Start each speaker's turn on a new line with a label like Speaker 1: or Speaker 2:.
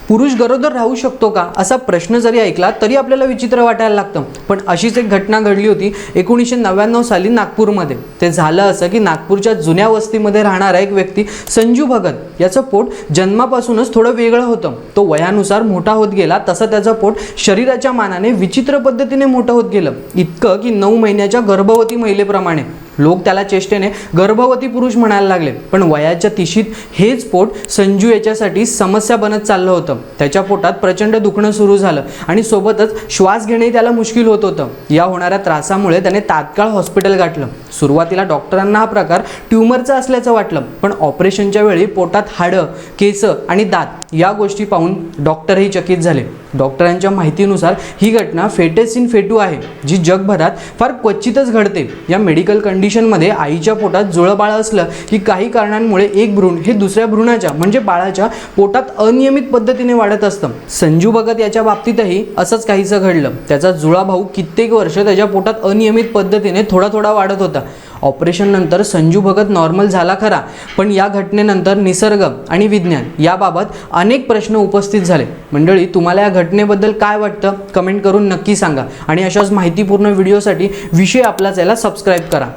Speaker 1: पुरुष गरोदर राहू शकतो का असा प्रश्न जरी ऐकला तरी आपल्याला विचित्र वाटायला लागतं, पण अशीच एक घटना घडली होती 1999 साली नागपूरमध्ये. ते झालं असं की नागपूरच्या जुन्या वस्तीमध्ये राहणारा एक व्यक्ती संजू भगत याचं पोट जन्मापासूनच थोडं वेगळं होतं. तो वयानुसार मोठा होत गेला तसं त्याचं पोट शरीराच्या मानाने विचित्र पद्धतीने मोठं होत गेलं, इतकं की 9 महिन्याच्या गर्भवती महिलेप्रमाणे. लोक त्याला चेष्टेने गर्भवती पुरुष म्हणायला लागले. पण वयाच्या तिशीत हेच पोट संजू याच्यासाठी समस्या बनत चाललं होतं. त्याच्या पोटात प्रचंड दुखणं सुरू झालं आणि सोबतच श्वास घेणेही त्याला मुश्किल होत होतं. या होणाऱ्या त्रासामुळे त्याने तात्काळ हॉस्पिटल गाठलं. सुरुवातीला डॉक्टरांना हा प्रकार ट्यूमरचा असल्याचं वाटलं, पण ऑपरेशनच्या वेळी पोटात हाडं, केस आणि दात या गोष्टी पाहून डॉक्टरही चकित झाले. डॉक्टरांच्या माहितीनुसार ही घटना फेटस इन फेटू आहे, जी जगभरात फार क्वचितच घडते. या मेडिकल कंडिशनमध्ये आईच्या पोटात जुळं बाळ असलं की काही कारणांमुळे एक भ्रूण हे दुसऱ्या भ्रूणाच्या म्हणजे बाळाच्या पोटात अनियमित पद्धतीने वाढत असतं. संजू भगत याच्या बाबतीतही असंच काहीसं घडलं. त्याचा जुळा भाऊ कित्येक वर्ष त्याच्या पोटात अनियमित पद्धतीने थोडा थोडा वाढत होता. ऑपरेशन नंतर संजू भगत नॉर्मल झाला खरा, पण या घटनेनंतर निसर्ग आणि विज्ञान याबाबत अनेक प्रश्न उपस्थित झाले. मंडळी, तुम्हाला या घटनेबद्दल काय वाटतं कमेंट करून नक्की सांगा आणि अशाच माहितीपूर्ण व्हिडिओसाठी विषय आपला चॅनल सबस्क्राईब करा.